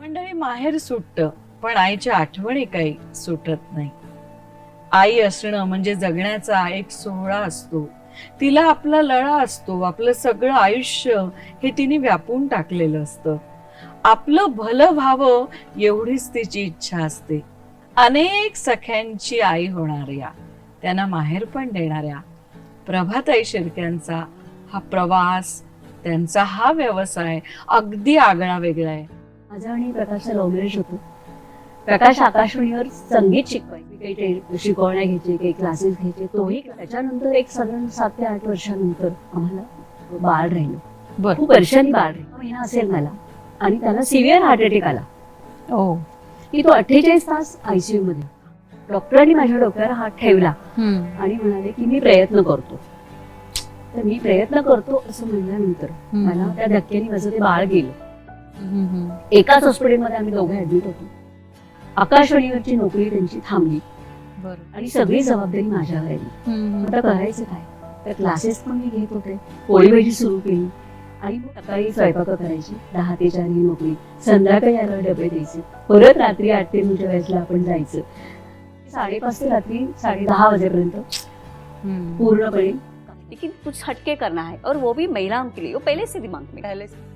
मंडळी, माहेर सुटतं पण आईच्या आठवणी काही सुटत नाही. आई असणं म्हणजे जगण्याचा एक सोहळा असतो. तिला आपला लळा असतो. आपलं सगळं आयुष्य हे तिने व्यापून टाकलेलं असतं. आपलं भलं व्हावं एवढीच तिची इच्छा असते. अनेक सख्यांची आई होणाऱ्या, त्यांना माहेर पण देणाऱ्या प्रभाताई शिर्क्यांचा हा प्रवास, त्यांचा हा व्यवसाय अगदी आगळा वेगळा आहे. माझा आणि प्रकाशचा लव्ह मॅरेज होतं. प्रकाश आकाशवाणीवर संगीत शिकवायचे, काही शिकवण्या घ्यायचे, काही क्लासेस घ्यायचे. तोही त्याच्यानंतर एक साधारण 7 ते 8 वर्षानंतर आम्हाला बाळ राहिलं. खूप वर्षांनी बाळ राहिलं. महिना असेल मला, आणि त्याला सिव्हिअर हार्ट अटॅक आला. की तो 48 तास आयसीयू मध्ये. डॉक्टरांनी माझ्या डोक्यावर हात ठेवला आणि म्हणाले की मी प्रयत्न करतो. तर मी प्रयत्न करतो असं म्हणल्यानंतर मला त्या धक्क्याने माझं ते बाळ गेलं. एकाच हॉस्पिटलमध्ये आम्ही दोघे ऍडमिट होतो. आकाशवाणीवरची नोकरी त्यांची थांबली आणि सगळी जबाबदारी माझ्यावर आली. आता करायचं काय? तर क्लासेस पण मी घेत होते, पोळी भाजी सुरू केली आणि मग सकाळी स्वयंपाक करायची, 10 ते 4 ही नोकरी, संध्याकाळी याला डबे द्यायचे, परत रात्री 8 ते 9 वेळेला आपण जायचं. 5:30 ते रात्री 10:30 वाजेपर्यंत पूर्णपणे. लेकिन कुछ हटके करना है और वो भी महिलाओं के लिए, वो पहले से दिमाग में पहले से।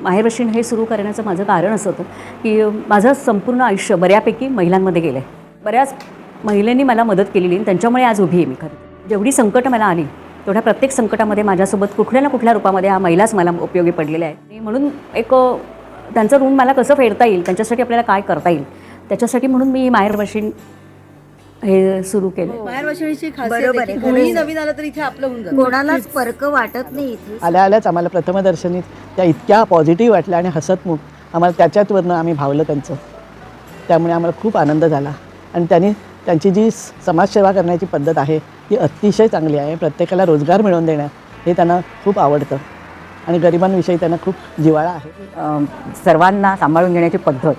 माहेरवाशीण हे सुरू करण्याचं माझं कारण असं होतं की माझं संपूर्ण आयुष्य बऱ्यापैकी महिलांमध्ये गेलं आहे. बऱ्याच महिलांनी मला मदत केलेली आणि त्यांच्यामुळे आज उभी आहे मी. खरं जेवढी संकटं मला आली तेवढ्या प्रत्येक संकटामध्ये माझ्यासोबत कुठल्या ना कुठल्या रूपामध्ये ह्या महिलाच मला उपयोगी पडलेल्या आहेत. आणि म्हणून एक त्यांचं ऋण मला कसं फेडता येईल, त्यांच्यासाठी आपल्याला काय करता येईल, त्याच्यासाठी म्हणून मी माहेरवाशीण हे सुरू केलं. माहेरवाशिणीची खासियत आहे की कोणी नवीन आलं तर इथे आपलं होऊन जातं. कोणालाच फरक वाटत नाही इथे. आल्या आल्याच आम्हाला प्रथमदर्शनी त्या इतक्या पॉझिटिव्ह वाटल्या आणि हसतमुख आम्हाला त्याच्यावरनं आम्ही भावलं त्यांचं. त्यामुळे आम्हाला खूप आनंद झाला. आणि त्यांची जी समाजसेवा करण्याची पद्धत आहे ती अतिशय चांगली आहे. प्रत्येकाला रोजगार मिळवून देणं हे त्यांना खूप आवडतं आणि गरिबांविषयी त्यांना खूप जिव्हाळा आहे. सर्वांना सांभाळून घेण्याची पद्धत,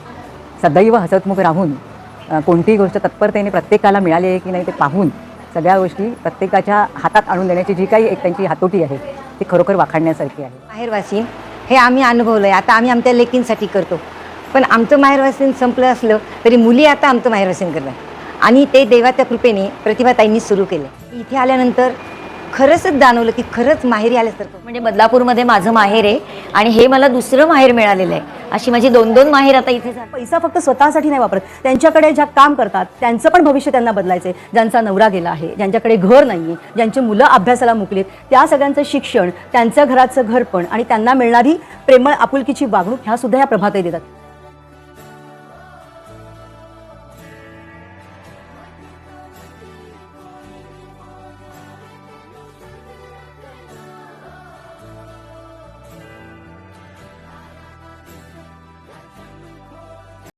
सदैव हसतमुख राहून कोणतीही गोष्ट तत्परतेने प्रत्येकाला मिळाली आहे की नाही ते पाहून सगळ्या गोष्टी प्रत्येकाच्या हातात आणून देण्याची जी काही एक त्यांची हातोटी आहे ती खरोखर वाखाणण्यासारखी आहे. माहेरवासीन हे आम्ही अनुभवलंय. आता आम्ही आमच्या लेकींसाठी करतो, पण आमचं माहेरवासीन संपलं असलं तरी मुली आता आमचं माहेरवासीन करणार आणि ते देवाच्या कृपेने प्रतिभाताईंनी सुरू केलं. इथे आल्यानंतर खरंच जाणवलं की खरंच माहेरी आल्यासारखं. म्हणजे बदलापूरमध्ये माझं माहेर आहे आणि हे मला दुसरं माहेर मिळालेलं आहे. अशी माझी 2-2 माहेर आता इथे झाली. पैसा फक्त स्वतःसाठी नाही वापरत, त्यांच्याकडे ज्या काम करतात त्यांचं पण भविष्य त्यांना बदलायचं आहे. ज्यांचा नवरा गेला आहे, ज्यांच्याकडे घर नाही आहे, ज्यांची मुलं अभ्यासाला मुकलीत, त्या सगळ्यांचं शिक्षण, त्यांच्या घराचं घरपण आणि त्यांना मिळणारी प्रेमळ आपुलकीची वागणूक ह्या सुद्धा ह्या प्रभाताई देतात.